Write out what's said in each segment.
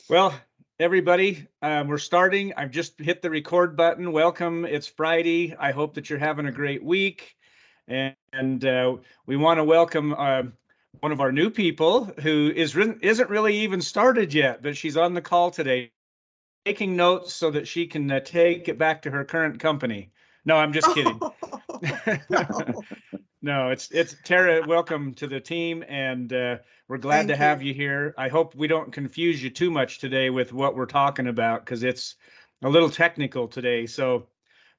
Well, everybody, we're starting. I've just hit the record button. Welcome. It's Friday. I hope that you're having a great week. And we want to welcome one of our new people who isn't really even started yet, but she's on the call today, taking notes so that she can take it back to her current company. No, I'm just kidding. No. No, it's Tara. Welcome to the team, and we're glad to Thank have you. you here. I hope we don't confuse you too much today with what we're talking about because it's a little technical today. So,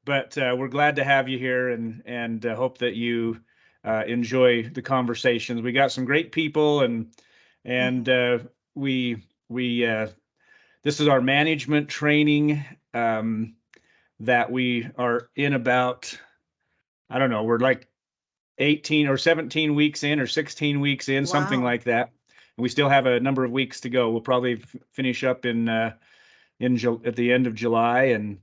but we're glad to have you here, and hope that you enjoy the conversations. We got some great people, and Mhm. we this is our management training that we are in about. I don't know. We're like 18 or 17 weeks in or 16 weeks in, something Wow. like that. And we still have a number of weeks to go. We'll probably finish up at the end of July, and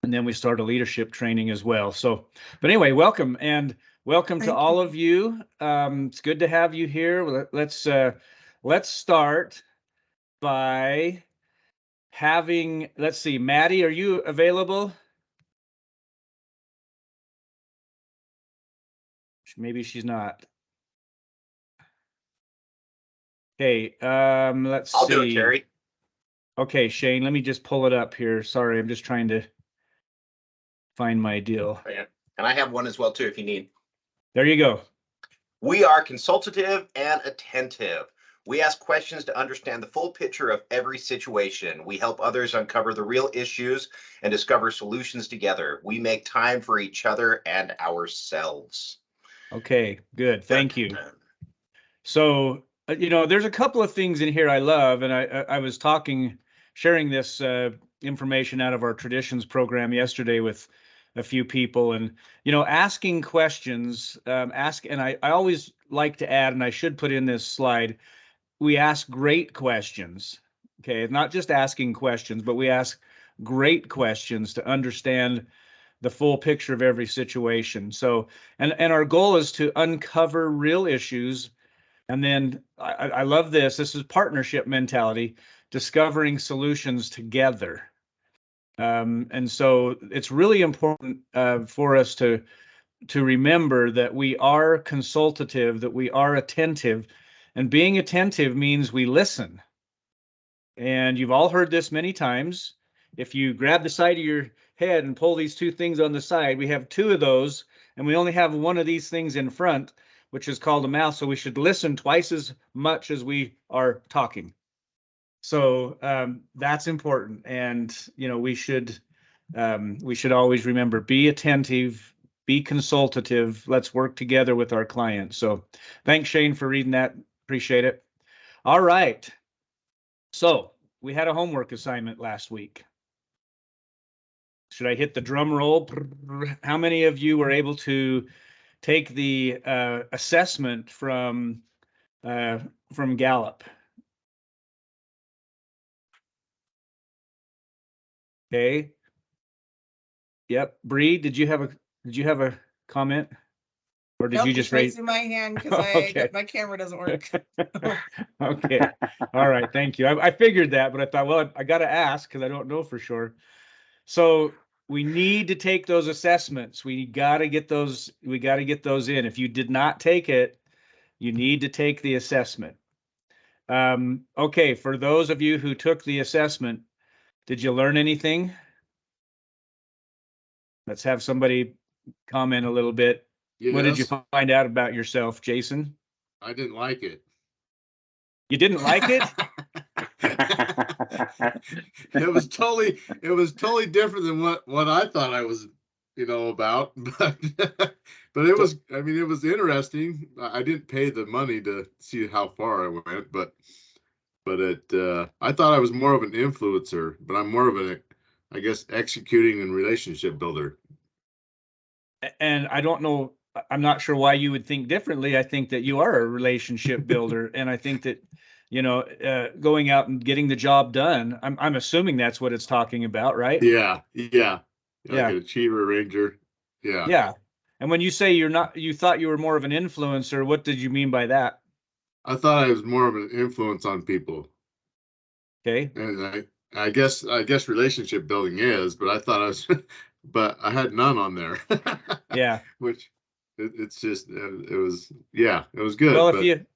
then we start a leadership training as well. So, but anyway, welcome and welcome to Thank all you. of you. It's good to have you here. Let's start by having, let's see, Maddie, are you available? Maybe she's not. Okay, let's I'll do it, see. Terry. Okay, Shane, let me just pull it up here. Sorry, I'm just trying to find my deal. And I have one as well, too, if you need. There you go. We are consultative and attentive. We ask questions to understand the full picture of every situation. We help others uncover the real issues and discover solutions together. We make time for each other and ourselves. Okay, good. Dun, Thank you. dun. So, there's a couple of things in here I love, and I was sharing this information out of our traditions program yesterday with a few people, and asking questions. And I always like to add, and I should put in this slide. We ask great questions. Okay, not just asking questions, but we ask great questions to understand the full picture of every situation. So, and our goal is to uncover real issues. And then I love this. This is partnership mentality, discovering solutions together. And so it's really important for us to remember that we are consultative, that we are attentive, and being attentive means we listen. And you've all heard this many times. If you grab the side of your head and pull these two things on the side, we have two of those, and we only have one of these things in front, which is called a mouth. So we should listen twice as much as we are talking. So that's important, and we should always remember: be attentive, be consultative. Let's work together with our clients. So, thanks, Shane, for reading that. Appreciate it. All right. So we had a homework assignment last week. Should I hit the drum roll? How many of you were able to take the assessment from Gallup? Okay. Yep. Bree, did you have a comment, or did you Nope, just just raise? raising my hand because Okay. my camera doesn't work. Okay. All right. Thank you. I figured that, but I thought, well, I got to ask because I don't know for sure. So we need to take those assessments. We got to get those. We got to get those in. If you did not take it, you need to take the assessment. Okay. For those of you who took the assessment, did you learn anything? Let's have somebody comment a little bit. What did you Yes, find out about yourself, Jason? I didn't like it. You didn't like it? It was totally different than what I thought I was, about. But it was, I mean, it was interesting. I didn't pay the money to see how far I went, but I thought I was more of an influencer, but I'm more of I guess, executing and relationship builder. And I don't know, I'm not sure why you would think differently. I think that you are a relationship builder, and I think that going out and getting the job done. I'm assuming that's what it's talking about, right? Yeah, like Yeah, an achiever ranger. Yeah. yeah. And when you say you thought you were more of an influencer, what did you mean by that? I thought I was more of an influence on people. Okay. And I guess relationship building is, but I thought I was, but I had none on there. Yeah. Which it's just it was, yeah, it was good. Well, But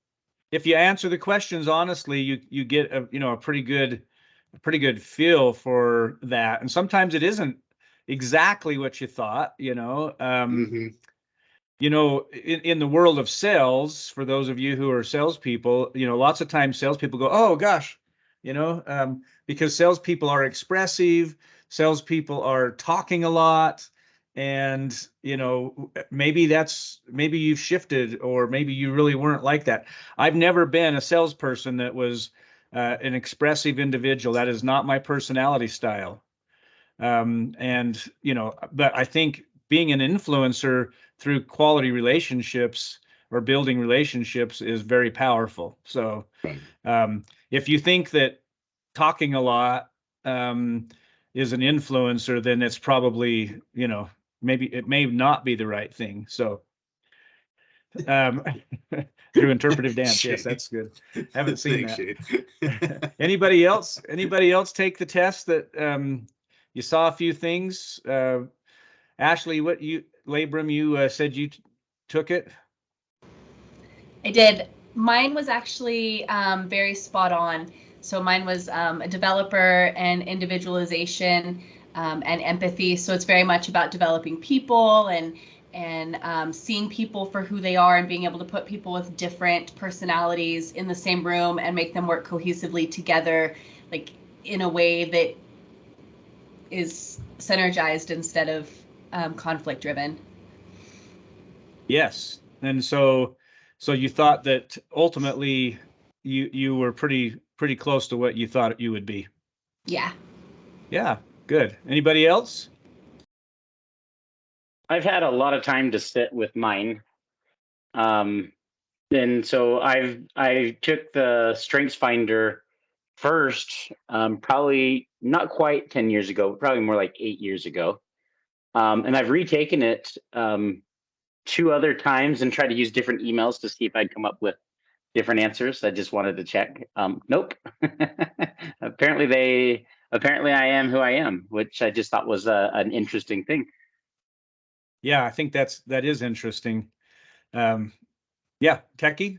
if you answer the questions honestly, you get a pretty good feel for that. And sometimes it isn't exactly what you thought, mhm. in the world of sales, for those of you who are salespeople, lots of times salespeople go, oh gosh, because salespeople are expressive, salespeople are talking a lot, and maybe you've shifted, or maybe you really weren't like that. I've never been a salesperson that was an expressive individual. That is not my personality style. And but I think being an influencer through quality relationships or building relationships is very powerful. So Right. if you think that talking a lot is an influencer, then it's probably, maybe it may not be the right thing. So um, through interpretive dance, yes, Shane. that's good. Haven't seen Thanks, that. Shane. Anybody else? Anybody else take the test that you saw a few things? Ashley, Labrum, you said you took it? I did. Mine was actually very spot on. So mine was a developer and individualization and empathy. So it's very much about developing people and seeing people for who they are and being able to put people with different personalities in the same room and make them work cohesively together, like in a way that is synergized instead of conflict driven. Yes. And so you thought that ultimately you were pretty close to what you thought you would be. Yeah. Yeah, good. Anybody else? I've had a lot of time to sit with mine. And so I took the Strengths Finder first, probably not quite 10 years ago, probably more like 8 years ago. And I've retaken it 2 other times and tried to use different emails to see if I'd come up with different answers. I just wanted to check. Nope. Apparently I am who I am, which I just thought was an interesting thing. Yeah, I think that is interesting. Yeah, Techie?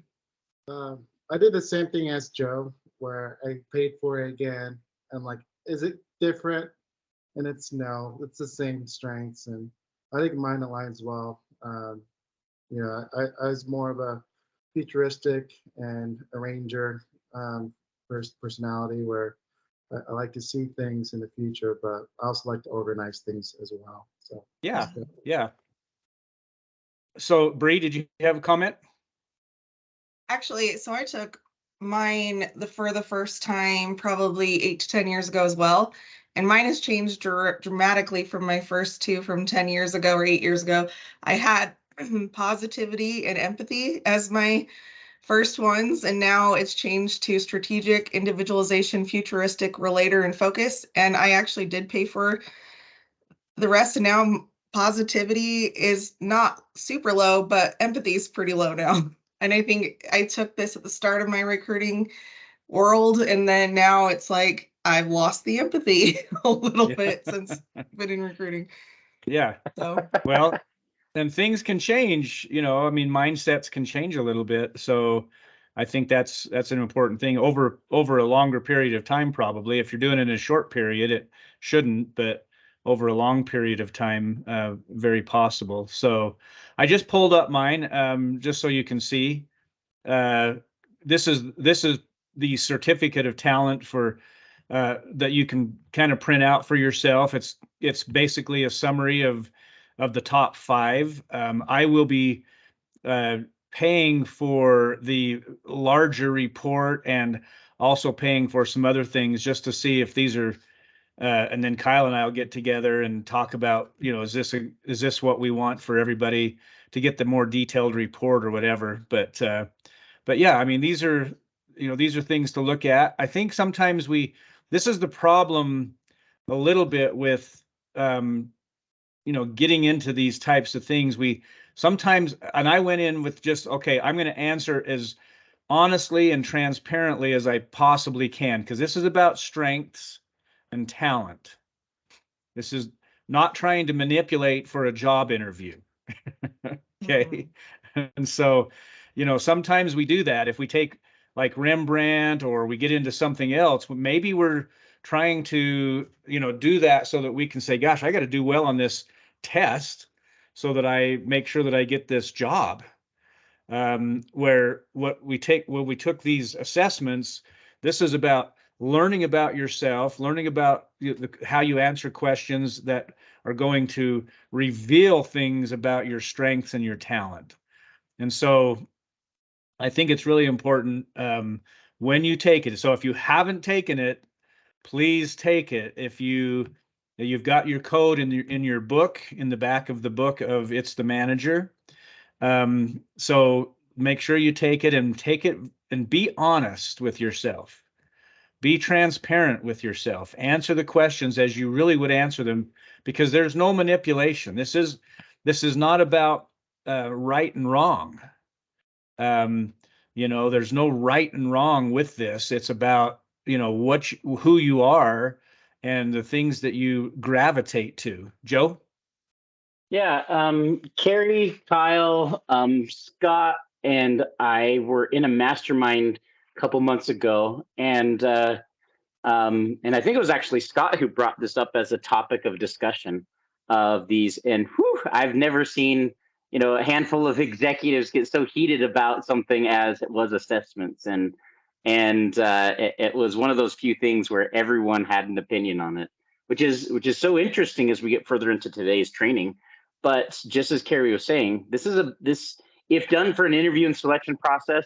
I did the same thing as Joe, where I paid for it again. I'm like, is it different? And it's no, it's the same strengths, and I think mine aligns well. I was more of a futuristic and arranger personality, where I like to see things in the future, but I also like to organize things as well. So Yeah, yeah. So Bree, did you have a comment? Actually, so I took mine for the first time probably 8 to 10 years ago as well. And mine has changed dramatically from my first two from 10 years ago or 8 years ago. I had positivity and empathy as my first ones, and now it's changed to strategic, individualization, futuristic, relator, and focus. And I actually did pay for the rest, and now positivity is not super low, but empathy is pretty low now. And I think I took this at the start of my recruiting world, and then now it's like I've lost the empathy a little bit since I've been in recruiting. Yeah. So Well, and things can change, I mean, mindsets can change a little bit. So I think that's an important thing over a longer period of time, probably. If you're doing it in a short period, it shouldn't, but over a long period of time, very possible. So I just pulled up mine, just so you can see. This is the certificate of talent for that you can kind of print out for yourself. It's basically a summary of the top 5. I will be paying for the larger report and also paying for some other things just to see if these are. And then Kyle and I will get together and talk about, is this what we want for everybody to get the more detailed report or whatever. But yeah, I mean, these are things to look at. I think sometimes this is the problem a little bit with getting into these types of things. We sometimes, and I went in with just, okay, I'm going to answer as honestly and transparently as I possibly can, because this is about strengths and talent. This is not trying to manipulate for a job interview. Okay. And so, sometimes we do that. If we take like Rembrandt or we get into something else, maybe we're trying to, do that so that we can say, gosh, I got to do well on this test so that I make sure that I get this job. Where when we took these assessments, this is about learning about yourself, learning about how you answer questions that are going to reveal things about your strengths and your talent. And so I think it's really important when you take it. So if you haven't taken it, please take it. If you've got your code in your book, in the back of the book of It's the Manager. So make sure you take it and be honest with yourself. Be transparent with yourself. Answer the questions as you really would answer them, because there's no manipulation. This is not about right and wrong. There's no right and wrong with this. It's about, who you are and the things that you gravitate to. Joe? Yeah, Carrie, Kyle, Scott, and I were in a mastermind a couple months ago, and I think it was actually Scott who brought this up as a topic of discussion of these. And whew, I've never seen, a handful of executives get so heated about something as it was assessments, and it was one of those few things where everyone had an opinion on it, which is so interesting as we get further into today's training. But just as Carrie was saying, this if done for an interview and selection process,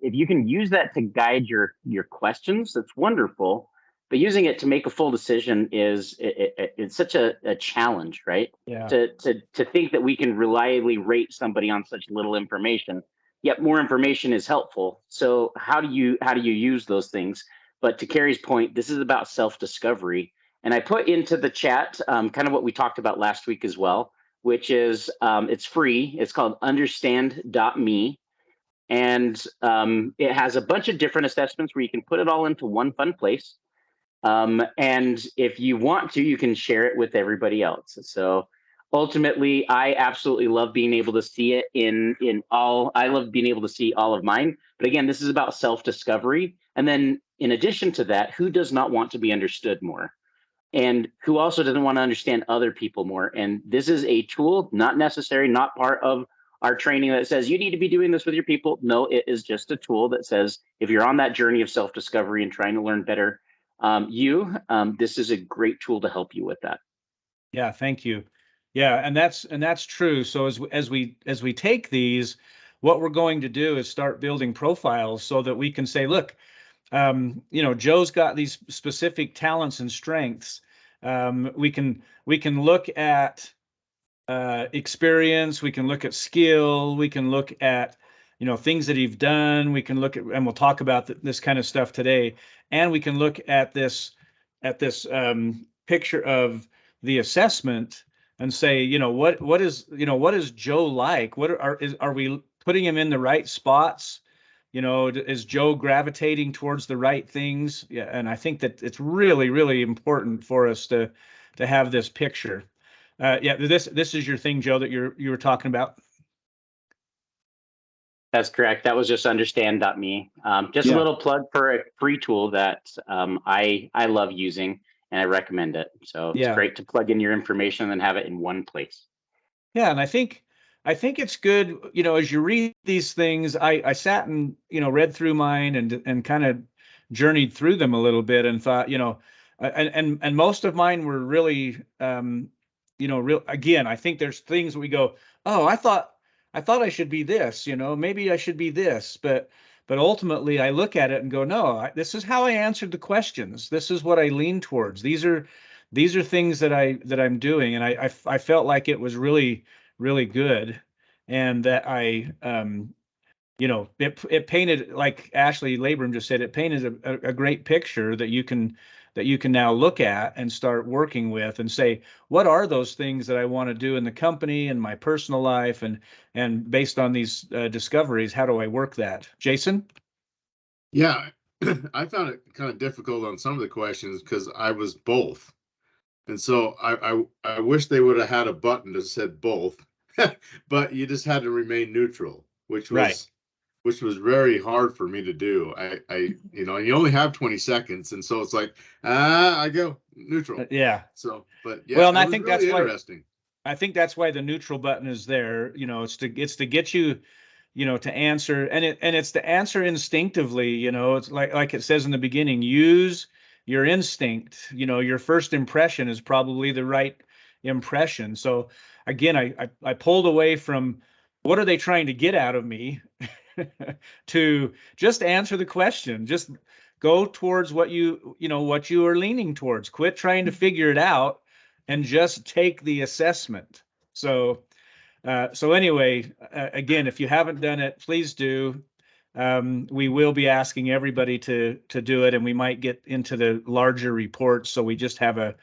if you can use that to guide your questions, that's wonderful. But using it to make a full decision it's such a challenge, right? Yeah. To think that we can reliably rate somebody on such little information. Yet more information is helpful. So how do you use those things? But to Carrie's point, this is about self-discovery. And I put into the chat kind of what we talked about last week as well, which is it's free. It's called understand.me. And it has a bunch of different assessments where you can put it all into one fun place. And if you want to, you can share it with everybody else. So ultimately, I absolutely love being able to see it I love being able to see all of mine. But again, this is about self-discovery. And then in addition to that, who does not want to be understood more? And who also doesn't want to understand other people more? And this is a tool, not necessary, not part of our training that says you need to be doing this with your people. No, it is just a tool that says if you're on that journey of self-discovery and trying to learn better, this is a great tool to help you with that. Yeah, thank you. Yeah, and that's true. So as we take these, what we're going to do is start building profiles so that we can say, look, Joe's got these specific talents and strengths. We can look at experience, we can look at skill, we can look at things that he's done, we can look at, and we'll talk about this kind of stuff today, and we can look at this picture of the assessment and say, what is Joe like? Are we putting him in the right spots? Is Joe gravitating towards the right things? Yeah, and I think that it's really, really important for us to have this picture. Yeah, this is your thing, Joe, that you were talking about. That's correct. That was just understand.me. Just Yeah. a little plug for a free tool that I love using and I recommend it. So it's Yeah. great to plug in your information and have it in one place. Yeah, and I think it's good, as you read these things, I sat and, read through mine and kind of journeyed through them a little bit and thought, and most of mine were really, again, I think there's things we go, oh, I thought I should be this, maybe I should be this, but ultimately I look at it and go, no, this is how I answered the questions. This is what I lean towards. These are things that I'm doing, and I felt like it was really, really good, and that it painted, like Ashley Labram just said, it painted a great picture that you can now look at and start working with and say, what are those things that I want to do in the company and my personal life, and based on these discoveries, how do I work that? Jason? Yeah, I found it kind of difficult on some of the questions because I was both. And so I wish they would have had a button that said both, but you just had to remain neutral, Right. which was very hard for me to do. You only have 20 seconds, and so it's like, I go neutral. Yeah. So, but yeah, Well, and it I was think really that's why interesting. the neutral button is there. It's to get you, to answer, and it's to answer instinctively. It's like it says in the beginning, use your instinct. Your first impression is probably the right impression. So again, I pulled away from what are they trying to get out of me to just answer the question. Just go towards what what you are leaning towards. Quit trying to figure it out and just take the assessment. So anyway, again, if you haven't done it, please do. We will be asking everybody to do it, and we might get into the larger reports, so we just have a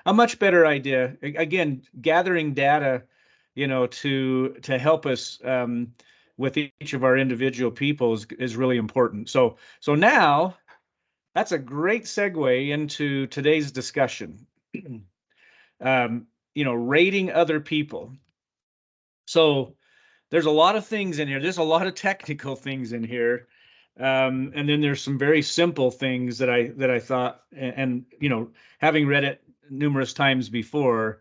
much better idea. Again, gathering data, to help us with each of our individual people is really important. So now that's a great segue into today's discussion. Rating other people. So there's a lot of things in here. There's a lot of technical things in here. And then there's some very simple things that I thought, and having read it numerous times before,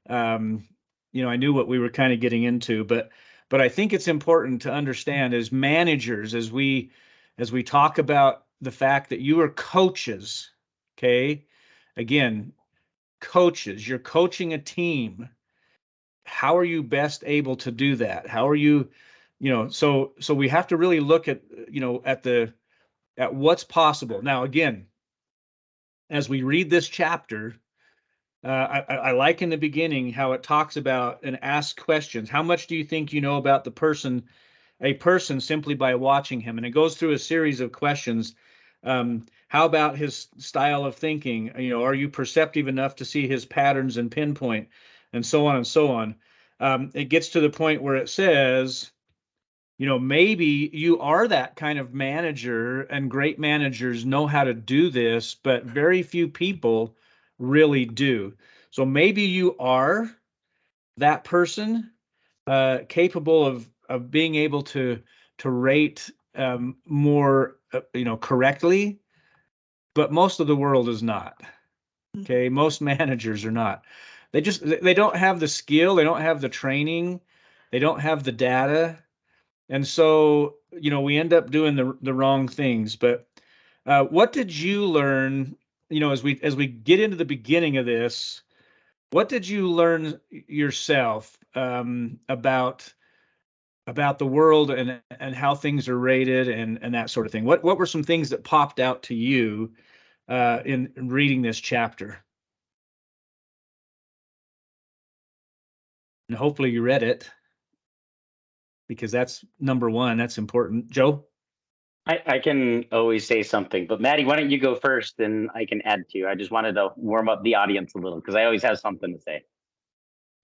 I knew what we were kind of getting into, but I think it's important to understand as managers, as we talk about the fact that you are coaches, okay? Again, coaches, you're coaching a team. How are you best able to do that? How are you, so we have to really look at, at what's possible. Now, again, as we read this chapter, I like in the beginning how it talks about and asks questions. How much do you think you know about a person simply by watching him? And it goes through a series of questions. How about his style of thinking? Are you perceptive enough to see his patterns and pinpoint, and so on and so on? It gets to the point where it says, maybe you are that kind of manager, and great managers know how to do this, but very few people really do. So maybe you are that person, capable of being able to rate more, correctly, but most of the world is not. Okay, most managers are not. They don't have the skill, they don't have the training, they don't have the data, and so we end up doing the wrong things. But what did you learn? As we get into the beginning of this, what did you learn yourself about the world and how things are rated and that sort of thing? What were some things that popped out to you in reading this chapter? And hopefully you read it, because that's number one. That's important. Joe? I can always say something, but Maddie, why don't you go first and I can add to. I just wanted to warm up the audience a little because I always have something to say.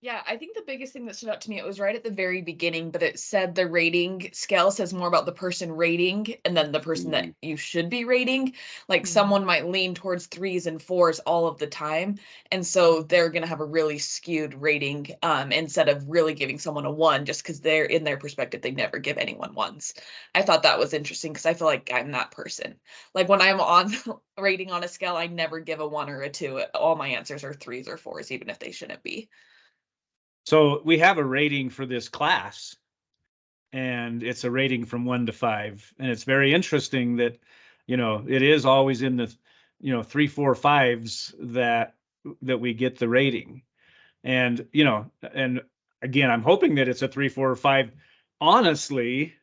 Yeah, I think the biggest thing that stood out to me, it was right at the very beginning, but it said the rating scale says more about the person rating and then the person that you should be rating. Like someone might lean towards 3s and 4s all of the time. And so they're going to have a really skewed rating instead of really giving someone a 1 just because they're in their perspective, they never give anyone 1s. I thought that was interesting because I feel like I'm that person. Like when I'm on rating on a scale, I never give a 1 or a 2. All my answers are 3s or 4s, even if they shouldn't be. So we have a rating for this class, and it's a rating from 1 to 5. And it's very interesting that, it is always in the, 3, 4, 5s that we get the rating. And, and again, I'm hoping that it's a 3, 4, or 5, honestly,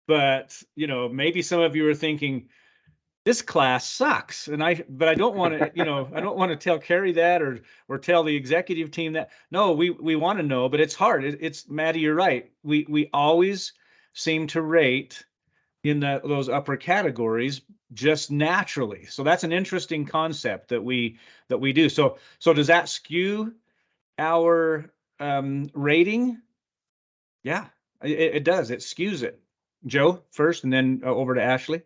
but, maybe some of you are thinking, this class sucks. But I don't want to, I don't want to tell Carrie that or tell the executive team that. No, we want to know, but it's hard. It's Maddie, you're right. We always seem to rate in those upper categories just naturally. So that's an interesting concept that we do. So does that skew our rating? Yeah, it does. It skews it. Joe first, and then over to Ashley.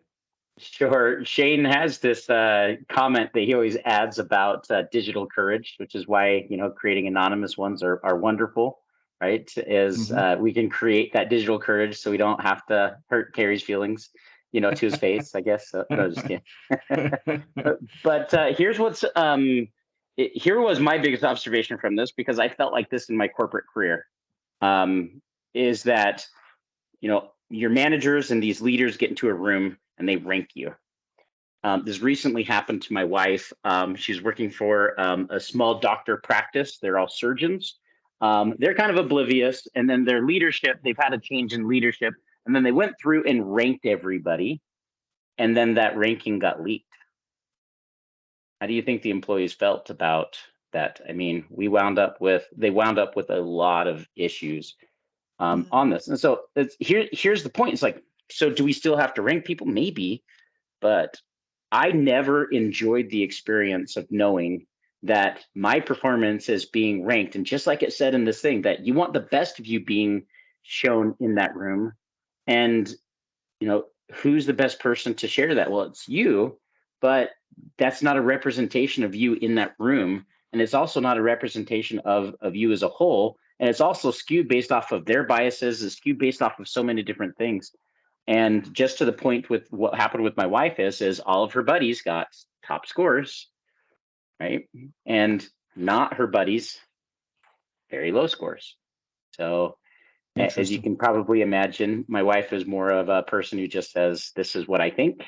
Sure. Shane has this comment that he always adds about digital courage, which is why, creating anonymous ones are wonderful, right? Is we can create that digital courage so we don't have to hurt Terry's feelings, to his face, I guess. No, just kidding. But here was my biggest observation from this, because I felt like this in my corporate career, is that, your managers and these leaders get into a room and they rank you. This recently happened to my wife. She's working for a small doctor practice. They're all surgeons. They're kind of oblivious. And then their leadership, they've had a change in leadership. And then they went through and ranked everybody. And then that ranking got leaked. How do you think the employees felt about that? I mean, they wound up with a lot of issues on this. And so here's the point. It's like, so do we still have to rank people? Maybe, but I never enjoyed the experience of knowing that my performance is being ranked. And just like it said in this thing, that you want the best of you being shown in that room. And, who's the best person to share that? Well, it's you, but that's not a representation of you in that room. And it's also not a representation of you as a whole. And it's also skewed based off of their biases, it's skewed based off of so many different things. And just to the point with what happened with my wife is all of her buddies got top scores, right? And not her buddies, very low scores. So as you can probably imagine, my wife is more of a person who just says, this is what I think.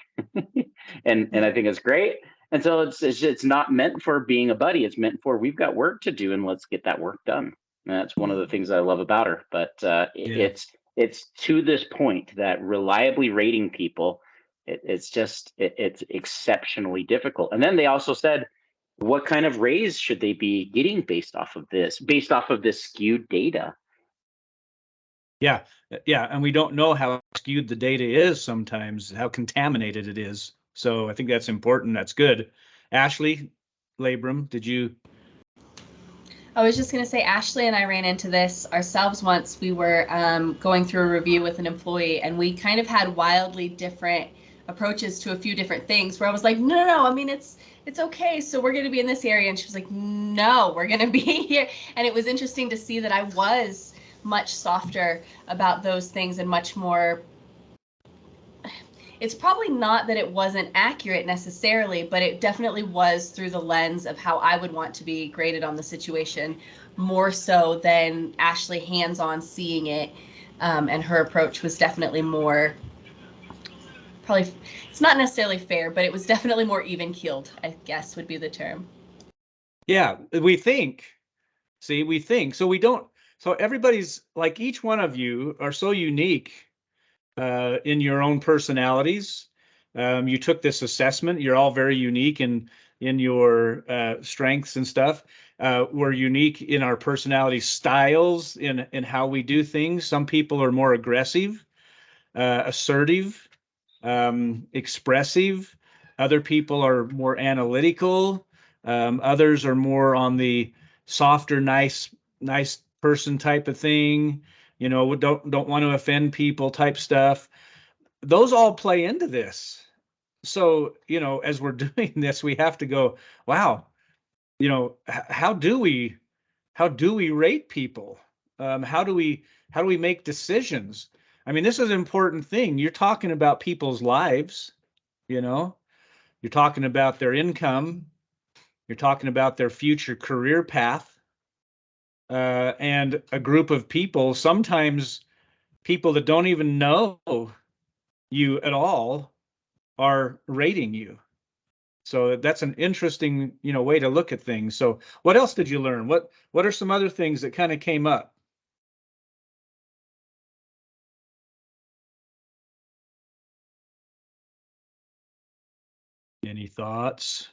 and I think it's great. And so it's not meant for being a buddy. It's meant for, we've got work to do and let's get that work done. And that's one of the things I love about her. But it's to this point that reliably rating people, it's exceptionally difficult. And then they also said, what kind of raise should they be getting based off of this skewed data? Yeah. And we don't know how skewed the data is sometimes, how contaminated it is. So I think that's important. That's good. Ashley Labrum, did you? I was just going to say, Ashley and I ran into this ourselves once. We were going through a review with an employee, and we kind of had wildly different approaches to a few different things, where I was like, no, I mean, it's okay. So we're going to be in this area. And she was like, no, we're going to be here. And it was interesting to see that I was much softer about those things and much more. It's probably not that it wasn't accurate necessarily, but it definitely was through the lens of how I would want to be graded on the situation, more so than Ashley hands-on seeing it. And her approach was definitely more, probably, it's not necessarily fair, but it was definitely more even-keeled, I guess would be the term. Yeah, we think. So we don't. So everybody's, like, each one of you are so unique in your own personalities. You took this assessment. You're all very unique in your strengths and stuff. We're unique in our personality styles, in how we do things. Some people are more aggressive, assertive, expressive. Other people are more analytical. Others are more on the softer, nice person type of thing. Don't want to offend people type stuff. Those all play into this. So, as we're doing this, we have to go, wow, how do we rate people? How do we make decisions? I mean, this is an important thing. You're talking about people's lives, you're talking about their income, you're talking about their future career path. And a group of people, sometimes people that don't even know you at all, are rating you. So that's an interesting, way to look at things. So what else did you learn? What are some other things that kind of came up? Any thoughts?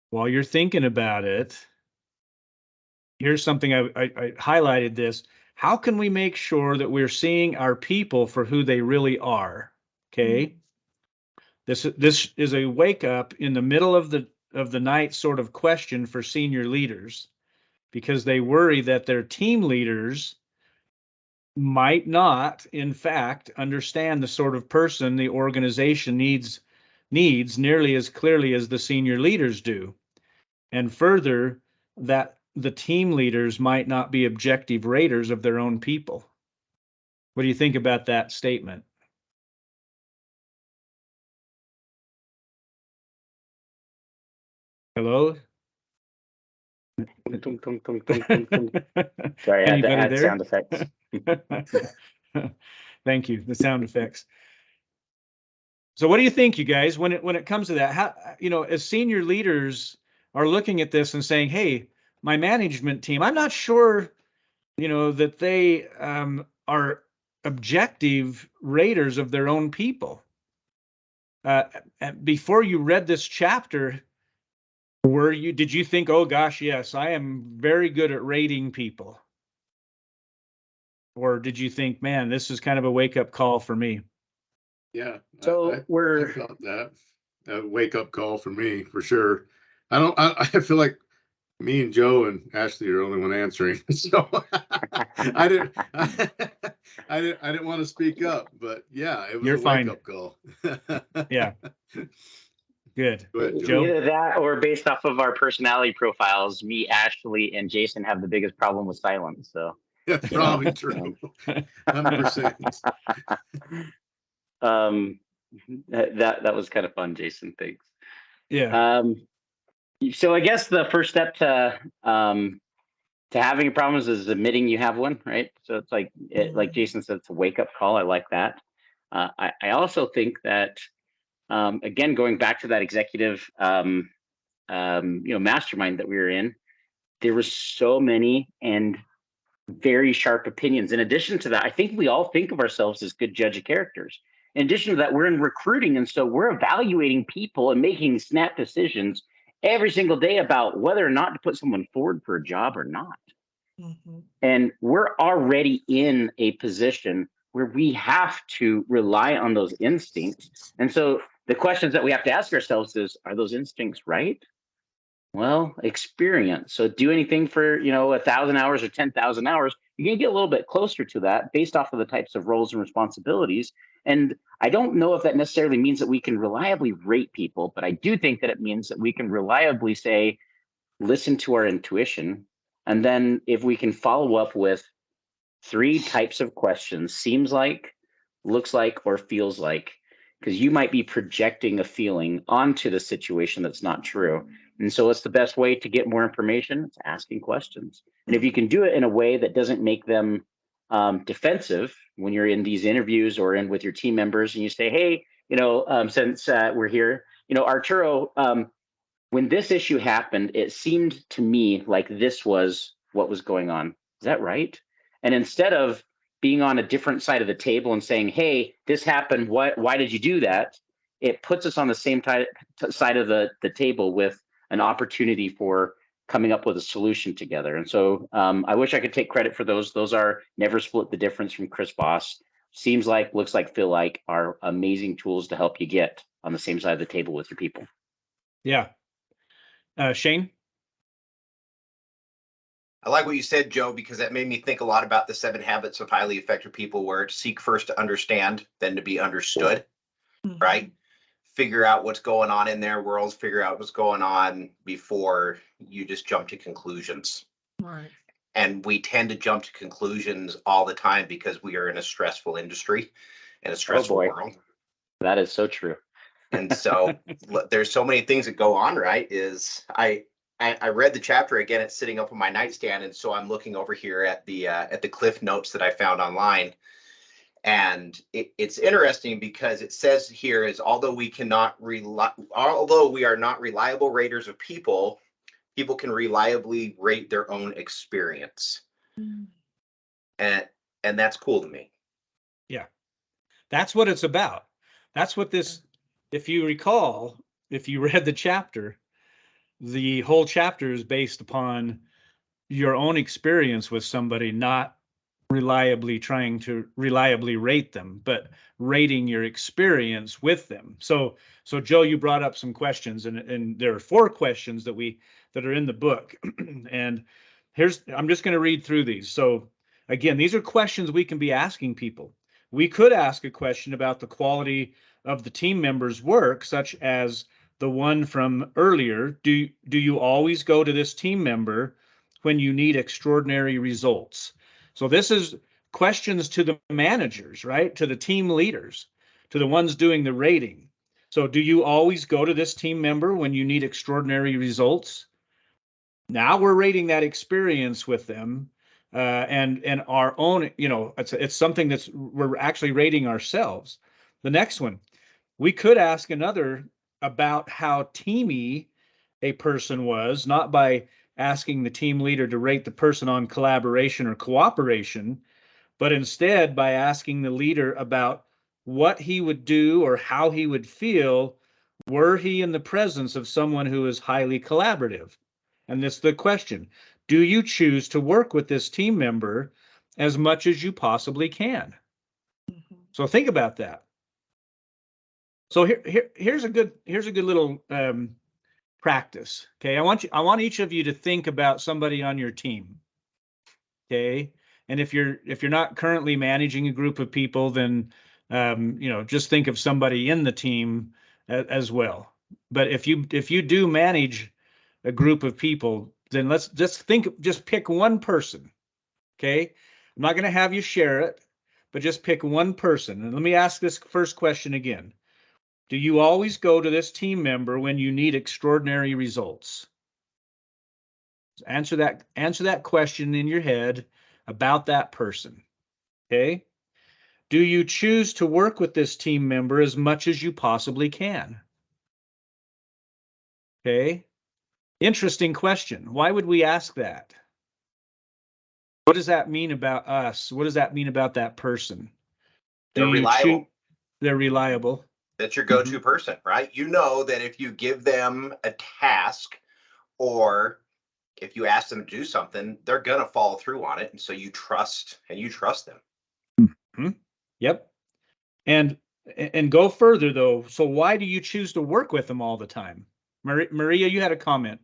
While you're thinking about it, here's something I highlighted this. How can we make sure that we're seeing our people for who they really are? Okay. This is a wake up in the middle of the night sort of question for senior leaders, because they worry that their team leaders might not, in fact, understand the sort of person the organization needs nearly as clearly as the senior leaders do. And further, that the team leaders might not be objective raters of their own people. What do you think about that statement? Hello? Tung, tung, tung, tung, tung, tung. Sorry, I had to Anybody add there? sound effects. Thank you. The sound effects. So what do you think, you guys, when it comes to that? How, as senior leaders are looking at this and saying, hey, my management team, I'm not sure, that they are objective raters of their own people. Before you read this chapter, did you think, oh gosh, yes, I am very good at rating people? Or did you think, man, this is kind of a wake-up call for me? Yeah. So I we're felt that a wake up call for me for sure. I feel like me and Joe and Ashley are the only one answering. So I didn't want to speak up, but yeah, it was You're a fine. wake up call. Yeah. Good. Go ahead, Joe. Joe? either that or based off of our personality profiles, me, Ashley, and Jason have the biggest problem with silence. So That's you know, probably true. 100%. that was kind of fun, Jason. Thanks. Yeah. So I guess the first step to having a problem is admitting you have one, right? So it's like Jason said, it's a wake up call. I like that. I also think that again, going back to that executive mastermind that we were in, there was so many and very sharp opinions. In addition to that, I think we all think of ourselves as good judge of characters. In addition to that, we're in recruiting, and so we're evaluating people and making snap decisions every single day about whether or not to put someone forward for a job or not. Mm-hmm. And we're already in a position where we have to rely on those instincts. And so the questions that we have to ask ourselves is, are those instincts right? Well, experience. So do anything for, 1,000 hours or 10,000 hours, you're going to get a little bit closer to that based off of the types of roles and responsibilities. And I don't know if that necessarily means that we can reliably rate people, but I do think that it means that we can reliably say, listen to our intuition. And then if we can follow up with 3 types of questions, seems like, looks like, or feels like, because you might be projecting a feeling onto the situation that's not true. And so what's the best way to get more information? It's asking questions. And if you can do it in a way that doesn't make them defensive when you're in these interviews or in with your team members and you say, hey, since we're here, Arturo, when this issue happened, it seemed to me like this was what was going on. Is that right? And instead of being on a different side of the table and saying, hey, this happened, why did you do that? It puts us on the same side of the table with an opportunity for coming up with a solution together. And so I wish I could take credit for those. Those are Never Split the Difference from Chris Voss. Seems like, looks like, feel like are amazing tools to help you get on the same side of the table with your people. Yeah. Shane? I like what you said, Joe, because that made me think a lot about the 7 habits of highly effective people, where it's seek first to understand, then to be understood, right? Figure out what's going on in their worlds, figure out what's going on before you just jump to conclusions. Right. And we tend to jump to conclusions all the time because we are in a stressful industry and a stressful world. That is so true. And so there's so many things that go on, right? I read the chapter again. It's sitting up on my nightstand, and so I'm looking over here at the cliff notes that I found online. And it's interesting because it says here is although we are not reliable raters of people, people can reliably rate their own experience. And that's cool to me. Yeah. That's what it's about. That's what this, if you recall, if you read the chapter, the whole chapter is based upon your own experience with somebody, not trying to reliably rate them, but rating your experience with them. So Joe, you brought up some questions, and there are 4 questions that are in the book. And I'm just going to read through these. So Again, these are questions we can be asking people. We could ask a question about the quality of the team member's work, such as the one from earlier. Do you always go to this team member when you need extraordinary results? So this is questions to the managers, right? To the team leaders, to the ones doing the rating. So do you always go to this team member when you need extraordinary results? Now we're rating that experience with them, and our own, it's something that's we're actually rating ourselves. The next one, we could ask another about how teamy a person was, not by asking the team leader to rate the person on collaboration or cooperation, but instead by asking the leader about what he would do or how he would feel were he in the presence of someone who is highly collaborative. And this is the question: do you choose to work with this team member as much as you possibly can? So think about that. So here's a good little practice. Okay, I want each of you to think about somebody on your team. Okay, and if you're not currently managing a group of people, then just think of somebody in the team as well. But if you do manage a group of people, then let's just pick one person. Okay, I'm not going to have you share it, but just pick one person. And let me ask this first question again. Do you always go to this team member when you need extraordinary results? Answer that question in your head about that person. Okay? Do you choose to work with this team member as much as you possibly can? Okay? Interesting question. Why would we ask that? What does that mean about us? What does that mean about that person? They're reliable. They're reliable. That's your go-to person, right? You know that if you give them a task or if you ask them to do something, they're gonna follow through on it, and so you trust them. Mm-hmm. Yep. And go further though. So why do you choose to work with them all the time? Maria, you had a comment.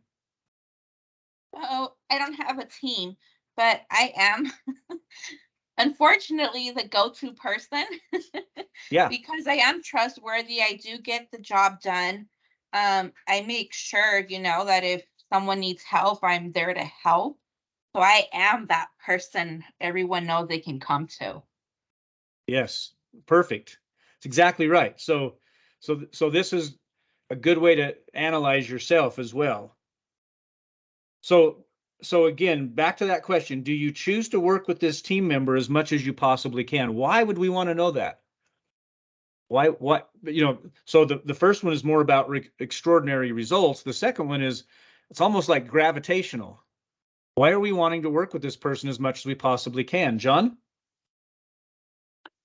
Oh, I don't have a team, but I am unfortunately the go-to person. Yeah. Because I am trustworthy. I do get the job done. I make sure, that if someone needs help, I'm there to help. So I am that person everyone knows they can come to. Yes. Perfect. It's exactly right. So this is a good way to analyze yourself as well. So again, back to that question, do you choose to work with this team member as much as you possibly can? Why would we want to know that? Why, what, so the first one is more about extraordinary results. The second one is, it's almost like gravitational. Why are we wanting to work with this person as much as we possibly can? John?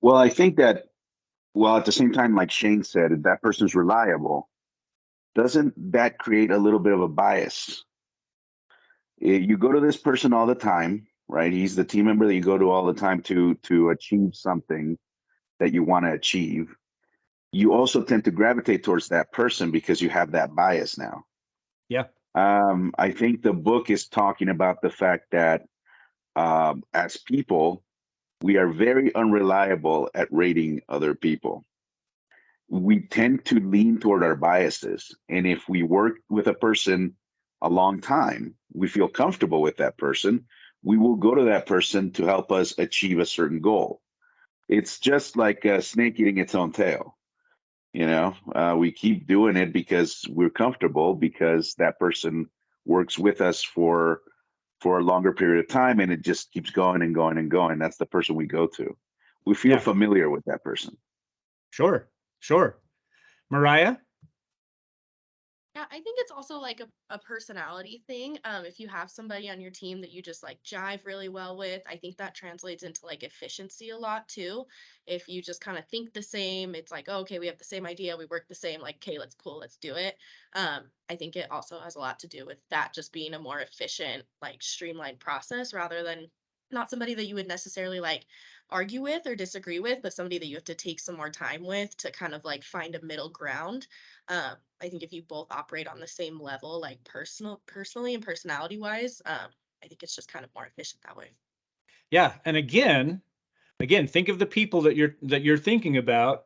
Well, I think that, at the same time, like Shane said, if that person's reliable, doesn't that create a little bit of a bias? You go to this person all the time, right? He's the team member that you go to all the time to achieve something that you want to achieve. You also tend to gravitate towards that person because you have that bias now. Yeah. I think the book is talking about the fact that as people, we are very unreliable at rating other people. We tend to lean toward our biases. And if we work with a person a long time, we feel comfortable with that person, we will go to that person to help us achieve a certain goal. It's just like a snake eating its own tail. We keep doing it because we're comfortable, because that person works with us for a longer period of time, and it just keeps going and going and going. That's the person we go to. We feel familiar with that person. Sure. Mariah? Yeah, I think it's also like a personality thing. If you have somebody on your team that you just like jive really well with, I think that translates into like efficiency a lot too. If you just kind of think the same, it's like, oh, okay, we have the same idea, we work the same, like, okay, let's do it. I think it also has a lot to do with that just being a more efficient, like streamlined process rather than not somebody that you would necessarily like argue with or disagree with, but somebody that you have to take some more time with to kind of like find a middle ground. I think if you both operate on the same level, like personally and personality wise, I think it's just kind of more efficient that way. Yeah, and again, think of the people that you're thinking about.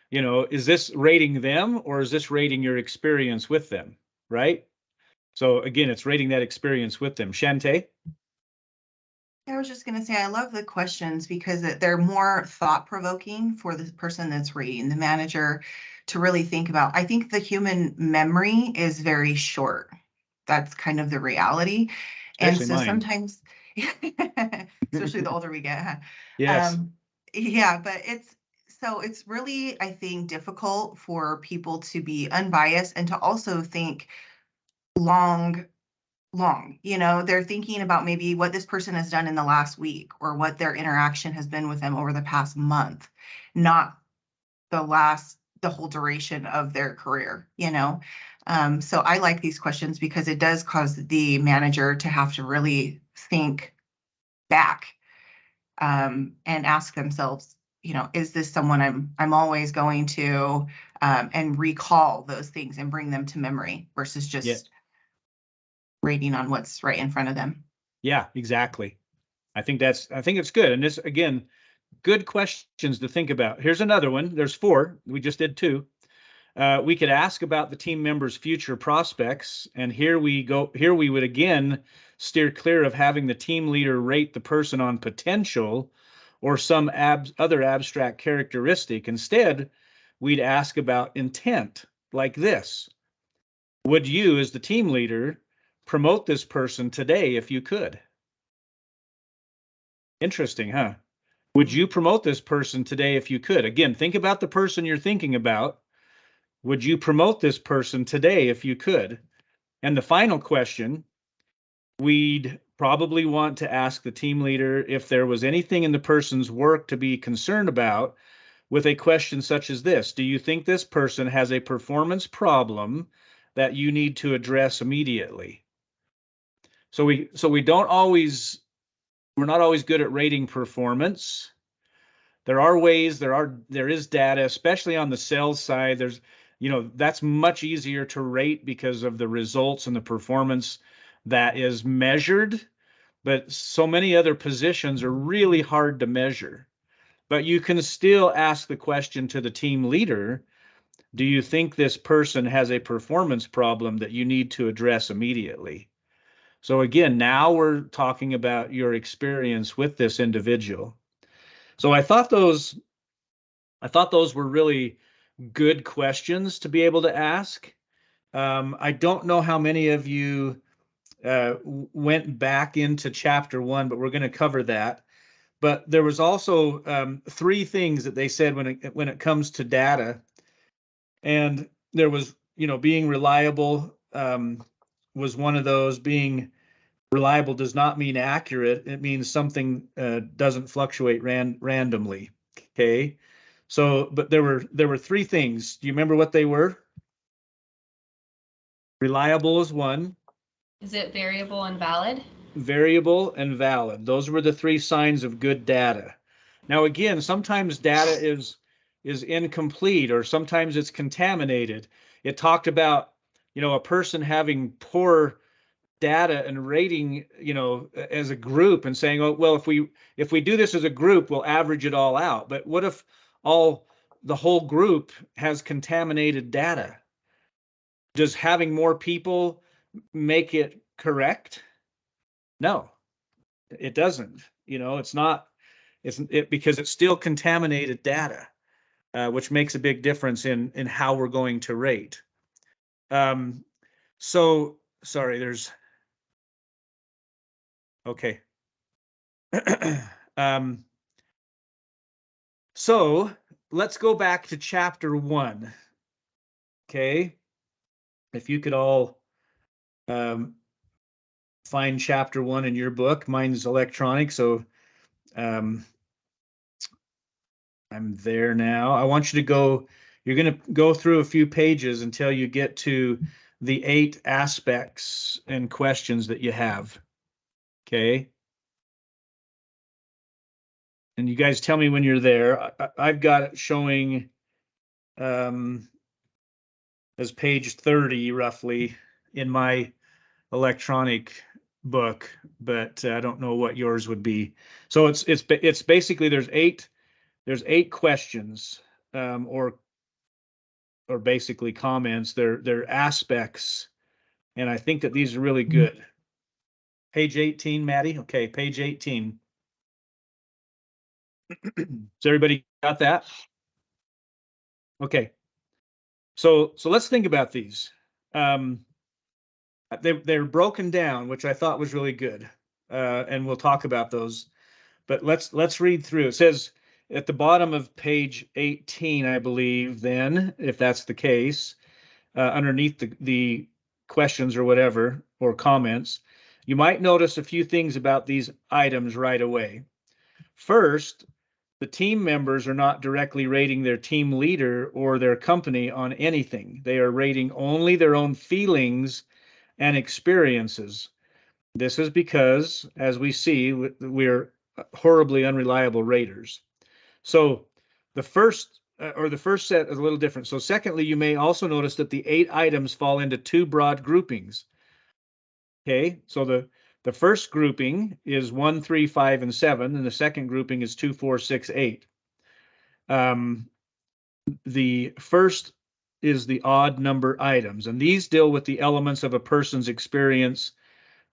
You know, is this rating them or is this rating your experience with them, right? So again, it's rating that experience with them. Shantae? I was just gonna say, I love the questions because they're more thought provoking for the person that's reading, the manager, to really think about. I think the human memory is very short. That's kind of the reality. And Especially so mine. sometimes, especially the older we get, huh? Yes. Yeah, but it's really, I think, difficult for people to be unbiased and to also think long they're thinking about maybe what this person has done in the last week or what their interaction has been with them over the past month, not the whole duration of their career. So I like these questions because it does cause the manager to have to really think back, and ask themselves, is this someone I'm always going to, and recall those things and bring them to memory versus just rating on what's right in front of them. Yeah, exactly. I think it's good. And this, again, good questions to think about. Here's another one. There's 4. We just did 2. We could ask about the team members' future prospects. And here we go. Here we would again steer clear of having the team leader rate the person on potential or some other abstract characteristic. Instead, we'd ask about intent, like this. Would you, as the team leader, promote this person today if you could? Interesting, huh? Would you promote this person today if you could? Again, think about the person you're thinking about. Would you promote this person today if you could? And the final question, we'd probably want to ask the team leader if there was anything in the person's work to be concerned about, with a question such as this. Do you think this person has a performance problem that you need to address immediately? So we don't always, we're not always good at rating performance. There are ways, there is data, especially on the sales side. That's much easier to rate because of the results and the performance that is measured. But so many other positions are really hard to measure. But you can still ask the question to the team leader, do you think this person has a performance problem that you need to address immediately? So again, now we're talking about your experience with this individual. So I thought those were really good questions to be able to ask. I don't know how many of you went back into chapter 1, but we're going to cover that. But there was also 3 things that they said when it comes to data, and there was, being reliable was one of those. Being reliable does not mean accurate. It means something doesn't fluctuate randomly. Okay. So, but there were 3 things. Do you remember what they were? Reliable is one. Is it variable and valid? Variable and valid. Those were the 3 signs of good data. Now, again, sometimes data is incomplete or sometimes it's contaminated. It talked about, a person having poor data and rating, as a group and saying, oh, well, if we do this as a group, we'll average it all out. But what if the whole group has contaminated data? Does having more people make it correct? No, it doesn't. It's not. Because it's still contaminated data, which makes a big difference in how we're going to rate. So sorry, okay. So let's go back to chapter 1. Okay. If you could all find chapter 1 in your book. Mine's electronic, so I'm there now. I want you to go, you're going to go through a few pages until you get to the 8 aspects and questions that you have. Okay. And you guys tell me when you're there. I've got it showing as page 30 roughly in my electronic book, but I don't know what yours would be. So it's basically there's eight questions, or basically comments. They're aspects, and I think that these are really good. Page 18, Maddie. Okay, page 18. Has everybody got that? Okay. So let's think about these. They're broken down, which I thought was really good, and we'll talk about those. But let's read through. It says at the bottom of page 18, I believe. Then, if that's the case, underneath the questions or whatever, or comments, you might notice a few things about these items right away. First, the team members are not directly rating their team leader or their company on anything. They are rating only their own feelings and experiences. This is because, as we see, we're horribly unreliable raters. So the first set is a little different. So secondly, you may also notice that the 8 items fall into 2 broad groupings. Okay, so the first grouping is 1, 3, 5, and 7, and the second grouping is 2, 4, 6, 8. The first is the odd number items, and these deal with the elements of a person's experience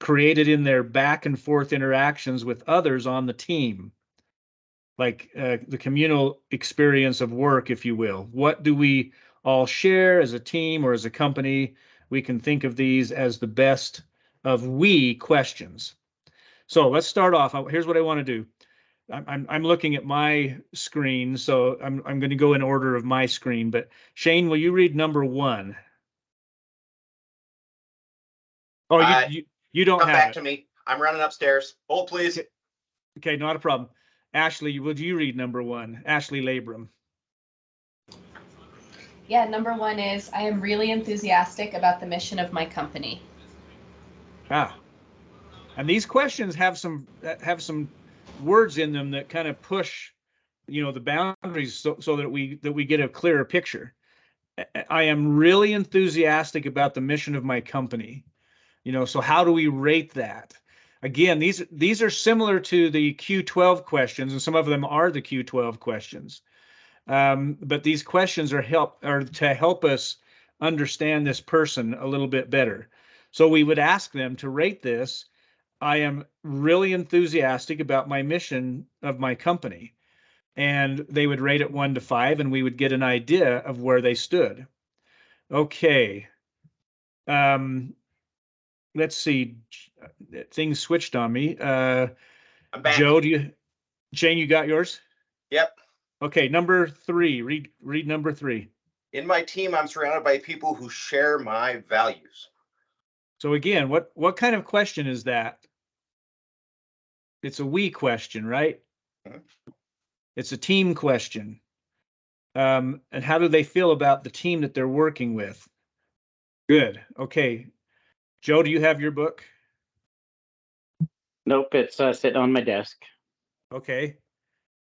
created in their back and forth interactions with others on the team, like the communal experience of work, if you will. What do we all share as a team or as a company? We can think of these as the best of we questions. So let's start off. Here's what I want to do. I'm looking at my screen, so I'm going to go in order of my screen. But Shane, will you read number 1? Oh, you don't Come have back it. to me. I'm running upstairs. Hold, please. Okay, not a problem. Ashley, would you read number 1? Ashley Labram. Yeah, number 1 is I am really enthusiastic about the mission of my company. And these questions have some words in them that kind of push, the boundaries so that we get a clearer picture. I am really enthusiastic about the mission of my company. So how do we rate that? Again, these are similar to the Q12 questions, and some of them are the Q12 questions. But these questions are to help us understand this person a little bit better. So we would ask them to rate this. I am really enthusiastic about my mission of my company. And they would rate it 1 to 5, and we would get an idea of where they stood. Okay. Let's see. Things switched on me. I'm back. Joe, Shane, you got yours? Yep. Okay, number 3. Read number 3. In my team, I'm surrounded by people who share my values. So again, what kind of question is that? It's a we question, right? Mm-hmm. It's a team question. And how do they feel about the team that they're working with? Good. Okay. Joe, do you have your book? Nope, it's sitting on my desk. Okay.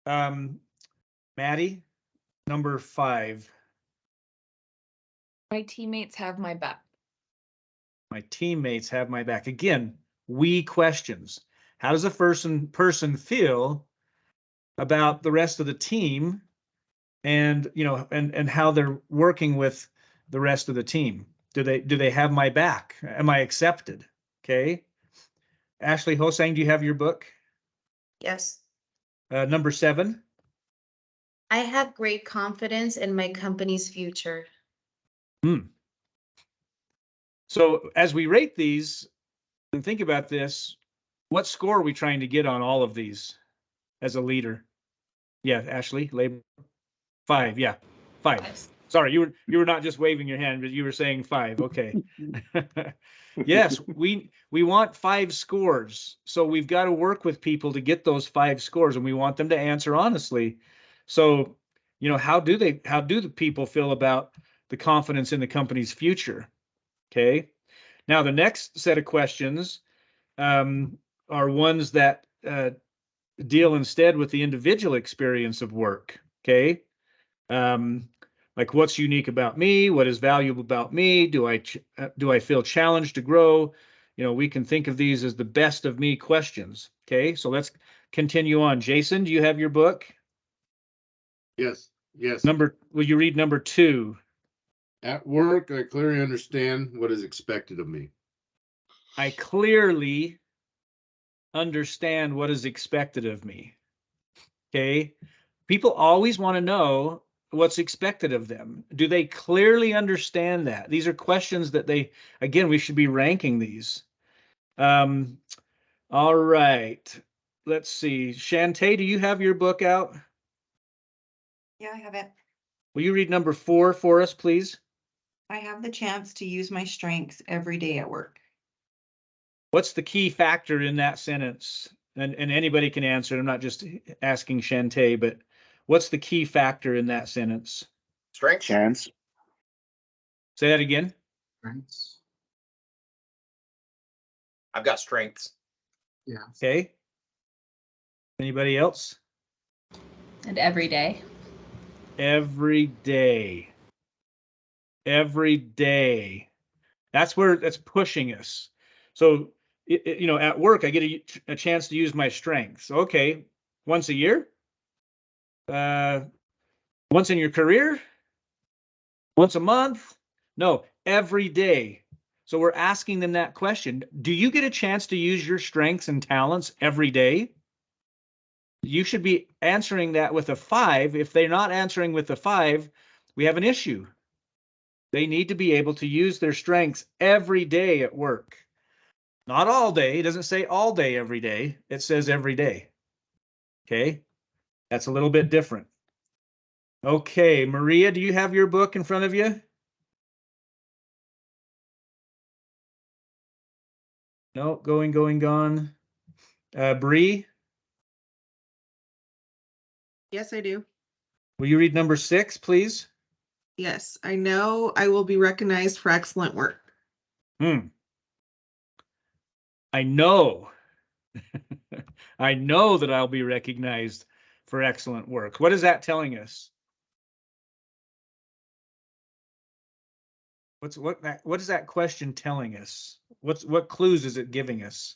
Maddie, number 5. My teammates have my back. My teammates have my back. Again, we questions. How does a person feel about the rest of the team, and and how they're working with the rest of the team? Do they have my back? Am I accepted? Okay. Ashley Hosang, do you have your book? Yes. Number 7. I have great confidence in my company's future. So as we rate these and think about this, what score are we trying to get on all of these as a leader? Yeah, Ashley, labor 5. Yeah, 5. Sorry, you were not just waving your hand, but you were saying 5. Okay. Yes, we want 5 scores. So we've got to work with people to get those 5 scores, and we want them to answer honestly. So, how do the people feel about the confidence in the company's future? Okay. Now the next set of questions are ones that deal instead with the individual experience of work. Okay. Like, what's unique about me? What is valuable about me? Do I feel challenged to grow? we can think of these as the best of me questions. Okay, so let's continue on. Jason, do you have your book? Yes. Yes. Will you read number 2? At work, I clearly understand what is expected of me. I clearly understand what is expected of me. Okay. People always want to know what's expected of them. Do they clearly understand that? These are questions that again, we should be ranking these. All right. Let's see. Shantae, do you have your book out? Yeah, I have it. Will you read number 4 for us, please? I have the chance to use my strengths every day at work. What's the key factor in that sentence? And anybody can answer it. I'm not just asking Shantae, but what's the key factor in that sentence? Strengths. Chance. Say that again. Strengths. I've got strengths. Yeah. Okay. Anybody else? And every day. Every day. Every day. That's pushing us. So, at work, I get a chance to use my strengths. Okay. Once a year? Once in your career? Once a month? No, every day. So we're asking them that question. Do you get a chance to use your strengths and talents every day? You should be answering that with a 5. If they're not answering with a 5, we have an issue. They need to be able to use their strengths every day at work. Not all day. It doesn't say all day every day. It says every day. Okay. That's a little bit different. Okay. Maria, do you have your book in front of you? No, gone. Bree, Yes, I do. will you read number 6, please? Yes, I know I will be recognized for excellent work. I know. I know that I'll be recognized for excellent work. What is that telling us? What is that question telling us? What clues is it giving us?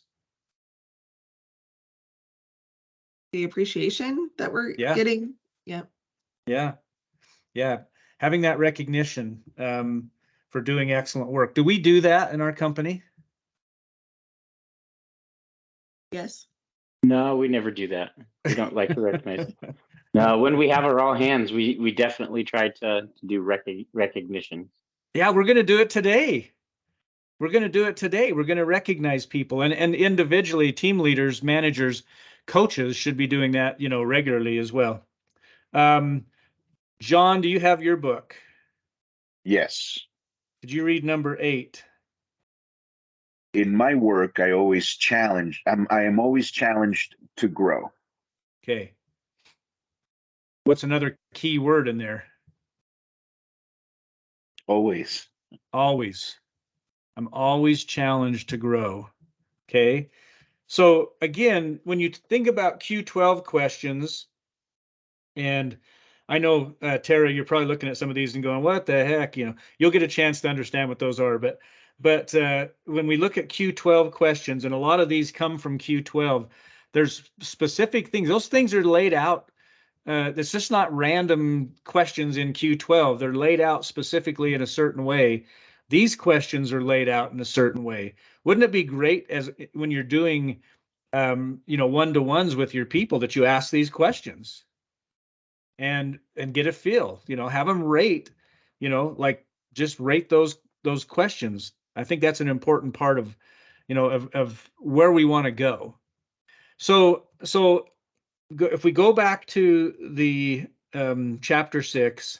The appreciation that we're getting. Yeah. Yeah. Having that recognition for doing excellent work. Do we do that in our company? Yes. No, we never do that. We don't like to recognize. No, when we have our all hands, we definitely try to do recognition. Yeah, we're going to do it today. We're going to recognize people, and individually, team leaders, managers, coaches should be doing that, regularly as well. John, do you have your book? Yes. Did you read number 8? In my work, I am always challenged to grow. Okay. What's another key word in there? Always. Always. I'm always challenged to grow. Okay. So again, when you think about Q12 questions, and I know, Tara, you're probably looking at some of these and going, what the heck? You'll get a chance to understand what those are. But when we look at Q12 questions, and a lot of these come from Q12, there's specific things. Those things are laid out. It's just not random questions in Q12. They're laid out specifically in a certain way. These questions are laid out in a certain way. Wouldn't it be great when you're doing, one-to-ones with your people, that you ask these questions and get a feel, have them rate, just rate those questions. I think that's an important part of, of where we want to go. So if we go back to the chapter 6,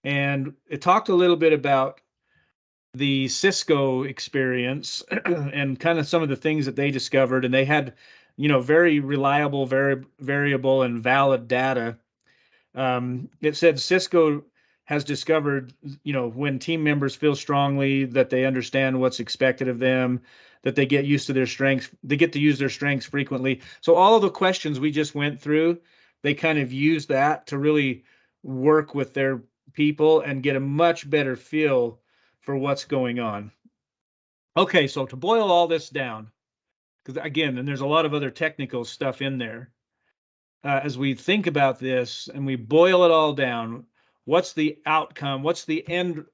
and it talked a little bit about the Cisco experience and kind of some of the things that they discovered, and they had, very reliable, very variable and valid data. It said Cisco has discovered, when team members feel strongly that they understand what's expected of them, that they get used to their strengths, they get to use their strengths frequently. So all of the questions we just went through, they kind of use that to really work with their people and get a much better feel for what's going on. Okay, so to boil all this down, because again, and there's a lot of other technical stuff in there, as we think about this and we boil it all down, what's the outcome? What's the end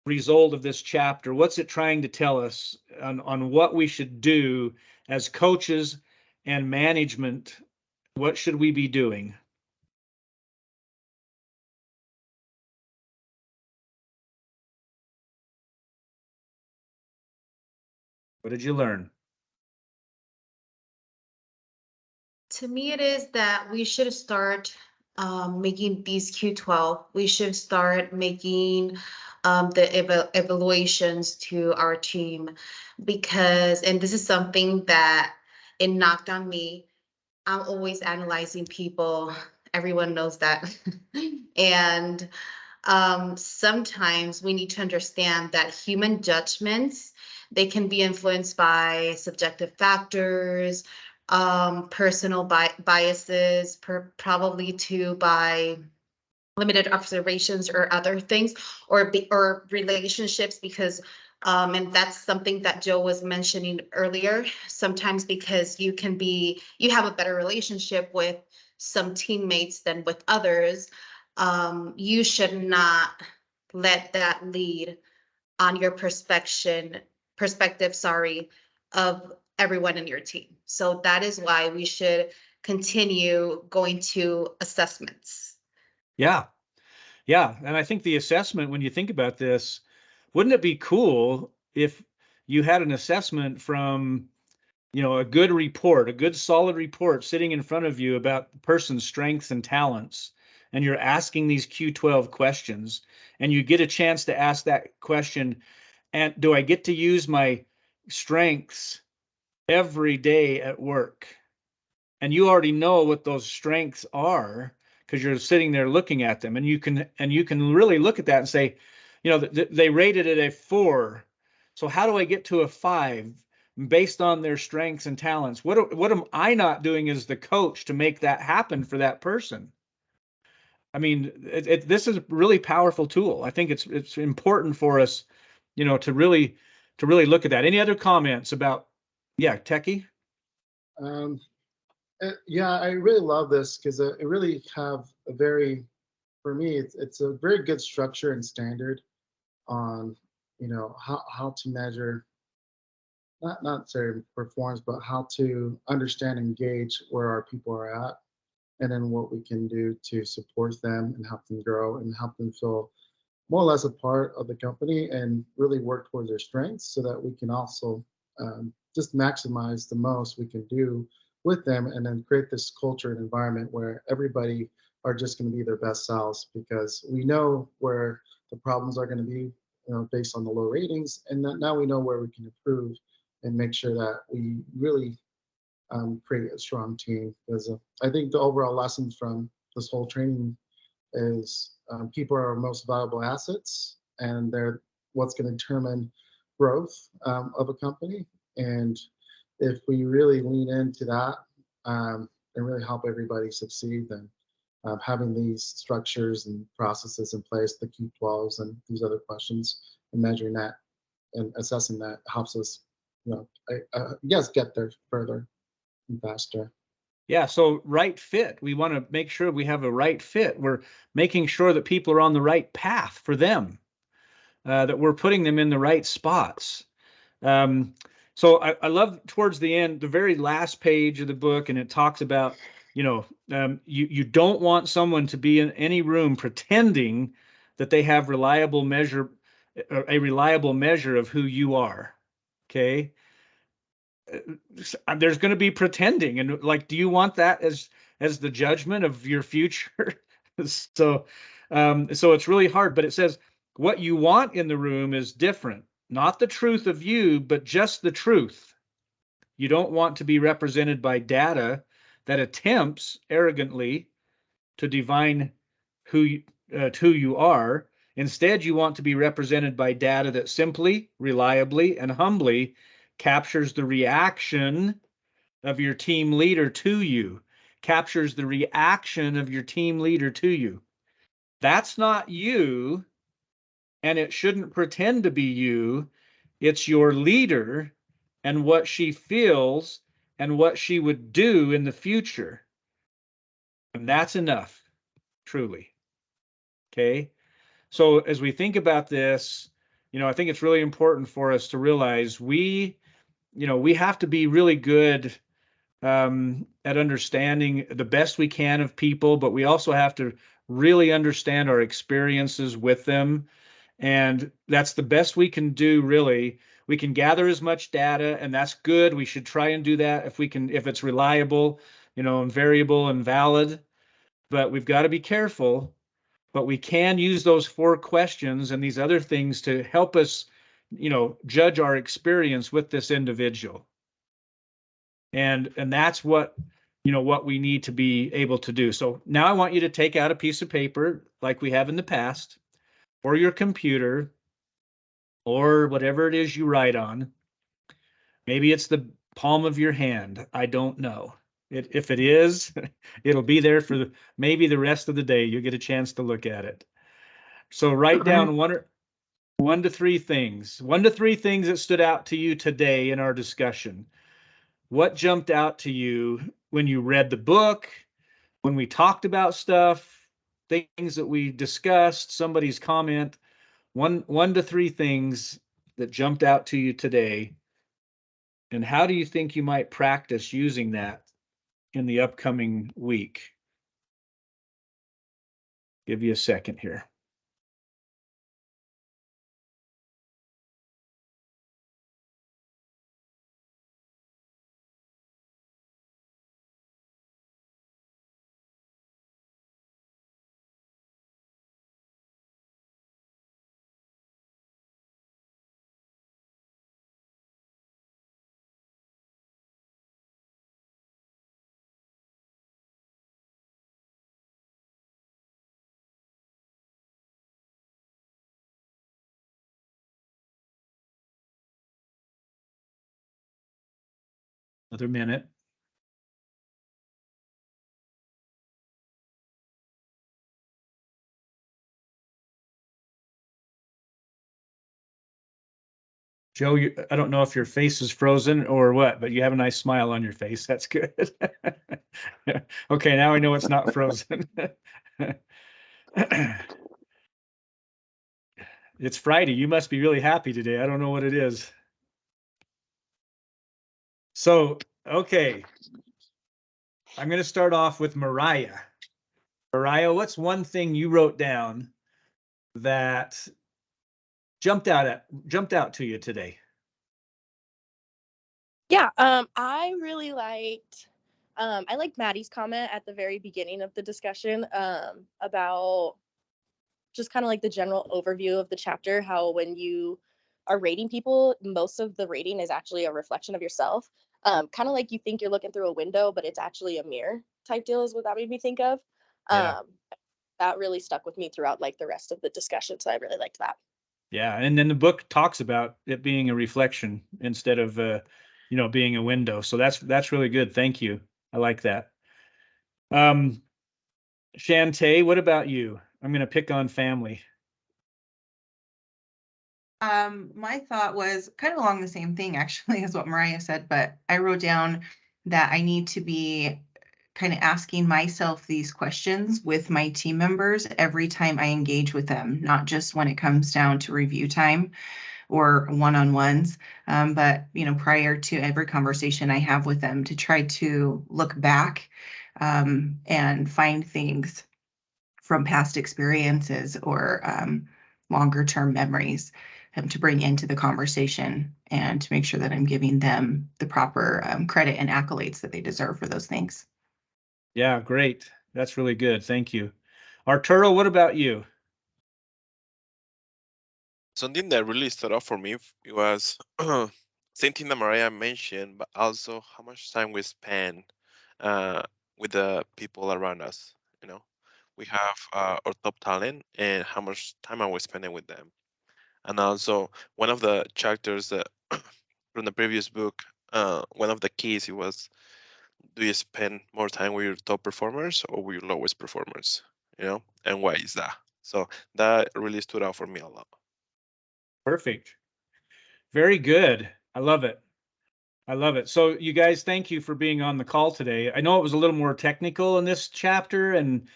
result of this chapter? What's it trying to tell us on what we should do as coaches and management? What should we be doing? What did you learn? To me, it is that we should start making these Q12. We should start making the evaluations to our team because, and this is something that it knocked on me. I'm always analyzing people. Everyone knows that. And sometimes we need to understand that human judgments, they can be influenced by subjective factors, personal biases, probably too by limited observations or other things, or relationships, because and that's something that Joe was mentioning earlier. Sometimes because you have a better relationship with some teammates than with others, you should not let that lead on your perspective, sorry, of everyone in your team. So that is why we should continue going to assessments. Yeah. Yeah. And I think the assessment, when you think about this, wouldn't it be cool if you had an assessment from, a good report, a good solid report sitting in front of you about the person's strengths and talents, and you're asking these Q12 questions, and you get a chance to ask that question, and do I get to use my strengths every day at work? And you already know what those strengths are because you're sitting there looking at them, and you can really look at that and say, they rated it a 4. So how do I get to a 5 based on their strengths and talents? What am I not doing as the coach to make that happen for that person? I mean, this is a really powerful tool. I think it's important for us, to really look at that. Any other comments about, Techie? Yeah, I really love this because it really have a very, for me, it's a very good structure and standard on, how to measure, not necessarily performance, but how to understand and gauge where our people are at, and then what we can do to support them and help them grow and help them feel more or less a part of the company and really work towards their strengths so that we can also just maximize the most we can do with them, and then create this culture and environment where everybody are just going to be their best selves, because we know where the problems are going to be, based on the low ratings, and that now we know where we can improve and make sure that we really create a strong team. Because I think the overall lesson from this whole training is people are our most valuable assets, and they're what's going to determine growth of a company. And if we really lean into that and really help everybody succeed, then having these structures and processes in place, the Q12s and these other questions, and measuring that and assessing that helps us, get there further and faster. Yeah, so right fit. We want to make sure we have a right fit. We're making sure that people are on the right path for them, that we're putting them in the right spots. So I love towards the end, the very last page of the book, and it talks about, you don't want someone to be in any room pretending that they have a reliable measure of who you are. Okay. There's going to be pretending, and like, do you want that as the judgment of your future? So it's really hard, but it says what you want in the room is different, not the truth of you, but just the truth. You don't want to be represented by data that attempts arrogantly to divine who you are. Instead, you want to be represented by data that simply, reliably, and humbly captures the reaction of your team leader to you. Captures the reaction of your team leader to you. That's not you, and it shouldn't pretend to be you. It's your leader and what she feels and what she would do in the future. And that's enough, truly. Okay. So as we think about this, I think it's really important for us to realize we have to be really good at understanding the best we can of people, but we also have to really understand our experiences with them. And that's the best we can do, really. We can gather as much data, and that's good. We should try and do that if it's reliable, and variable and valid. But we've got to be careful. But we can use those 4 questions and these other things to help us, judge our experience with this individual. And that's what we need to be able to do. So now I want you to take out a piece of paper like we have in the past, or your computer, or whatever it is you write on. Maybe it's the palm of your hand. I don't know. If it is, it'll be there for maybe the rest of the day. You'll get a chance to look at it. So write down one to three things that stood out to you today in our discussion. What jumped out to you when you read the book, when we talked about stuff, things that we discussed, somebody's comment? One to three things that jumped out to you today, and how do you think you might practice using that in the upcoming week? Give you a second here. Another minute. Joe, I don't know if your face is frozen or what, but you have a nice smile on your face. That's good. Okay, now I know it's not frozen. It's Friday. You must be really happy today. I don't know what it is. So, okay. I'm going to start off with Mariah. Mariah, what's one thing you wrote down that jumped out to you today? Yeah, I really liked I liked Maddie's comment at the very beginning of the discussion about just kind of like the general overview of the chapter, how when you are rating people, most of the rating is actually a reflection of yourself. Kind of like you think you're looking through a window, but it's actually a mirror type deal is what that made me think of. Yeah. That really stuck with me throughout like the rest of the discussion. So I really liked that. Yeah, and then the book talks about it being a reflection instead of being a window. So that's really good. Thank you. I like that. Shantae, what about you? I'm going to pick on family. My thought was kind of along the same thing actually as what Mariah said, but I wrote down that I need to be kind of asking myself these questions with my team members every time I engage with them, not just when it comes down to review time or one-on-ones, but prior to every conversation I have with them, to try to look back and find things from past experiences or longer term memories to bring into the conversation, and to make sure that I'm giving them the proper credit and accolades that they deserve for those things. Yeah, great. That's really good. Thank you. Arturo, what about you? Something that really stood out for me was same thing that Mariah mentioned, but also how much time we spend uh, with the people around us. We have our top talent, and how much time are we spending with them? And also, one of the chapters that from the previous book, one of the keys it was, do you spend more time with your top performers or with your lowest performers? And why is that? So that really stood out for me a lot. Perfect. Very good. I love it. I love it. So you guys, thank you for being on the call today. I know it was a little more technical in this chapter, and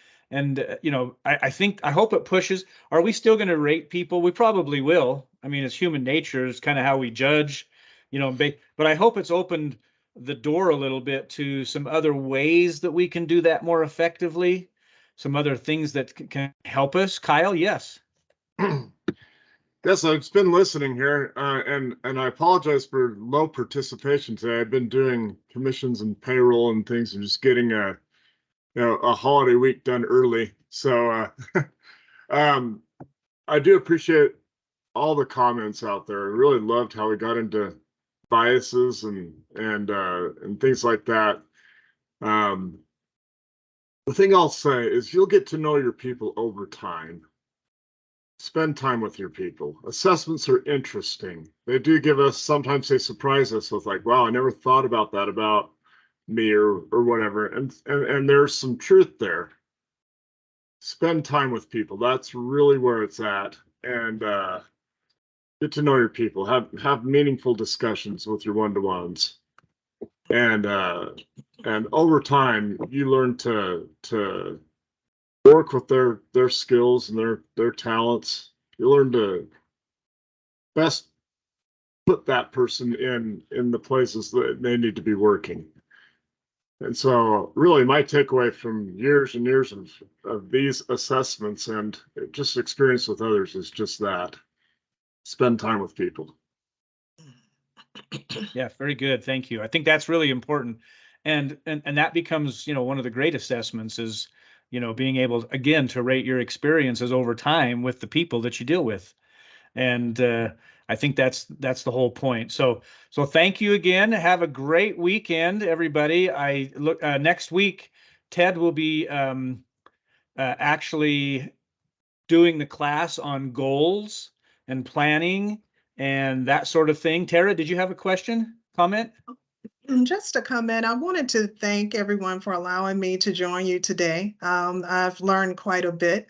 you know, I hope it pushes. Are we still going to rate people? We probably will. I mean, it's human nature. It's kind of how we judge, you know, but I hope it's opened the door a little bit to some other ways that we can do that more effectively, some other things that can help us. Kyle, yes. Yes, I've been listening here, and I apologize for low participation today. I've been doing commissions and payroll and things, and just getting a holiday week done early. So I do appreciate all the comments out there. I really loved how we got into biases and things like that. The thing I'll say is you'll get to know your people over time. Spend time with your people. Assessments are interesting. They do give us, sometimes they surprise us with like, wow, I never thought about that about me or whatever. And there's some truth there. Spend time with people. That's really where it's at. And get to know your people. Have meaningful discussions with your one-to-ones. And over time you learn to work with their skills and their talents. You learn to best put that person in the places that they need to be working. And so really my takeaway from years and years of these assessments and just experience with others is just that. Spend time with people. Yeah, very good. Thank you. I think that's really important. And that becomes, you know, one of the great assessments is, you know, being able, again, to rate your experiences over time with the people that you deal with. And I think that's the whole point. So thank you again. Have a great weekend, everybody. I look next week, Ted will be actually doing the class on goals and planning and that sort of thing. Tara, did you have a question, comment? Just a comment. I wanted to thank everyone for allowing me to join you today. I've learned quite a bit.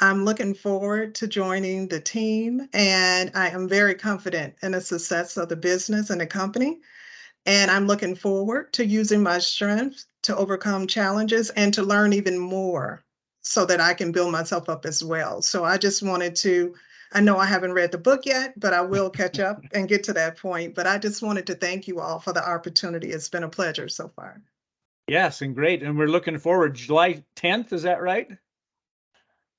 I'm looking forward to joining the team, and I am very confident in the success of the business and the company. And I'm looking forward to using my strengths to overcome challenges and to learn even more so that I can build myself up as well. So I just wanted to, I know I haven't read the book yet, but I will catch up and get to that point. But I just wanted to thank you all for the opportunity. It's been a pleasure so far. Yes, and great. And we're looking forward. July 10th, is that right?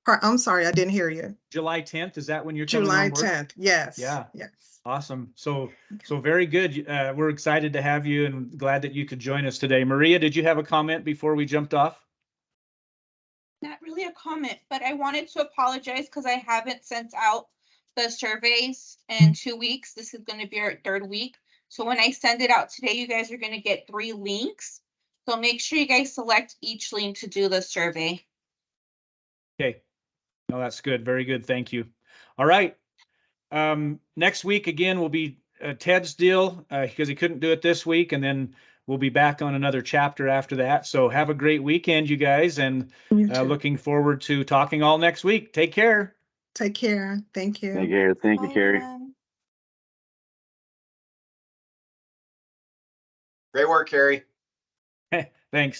I'm sorry, I didn't hear you. July 10th, is that when you're coming July on board? 10th. Yes. Yeah. Yes. Awesome. So very good. We're excited to have you and glad that you could join us today. Maria, did you have a comment before we jumped off? Not really a comment, but I wanted to apologize because I haven't sent out the surveys in 2 weeks. This is going to be our 3rd week. So when I send it out today, you guys are going to get 3 links. So make sure you guys select each link to do the survey. Okay. No, that's good. Very good. Thank you. All right. Next week again will be Ted's deal because he couldn't do it this week, and then we'll be back on another chapter after that. So have a great weekend, you guys, and looking forward to talking all next week. Take care. Take care. Thank you. Take care. Thank you, Carrie. Great work, Carrie. Thanks.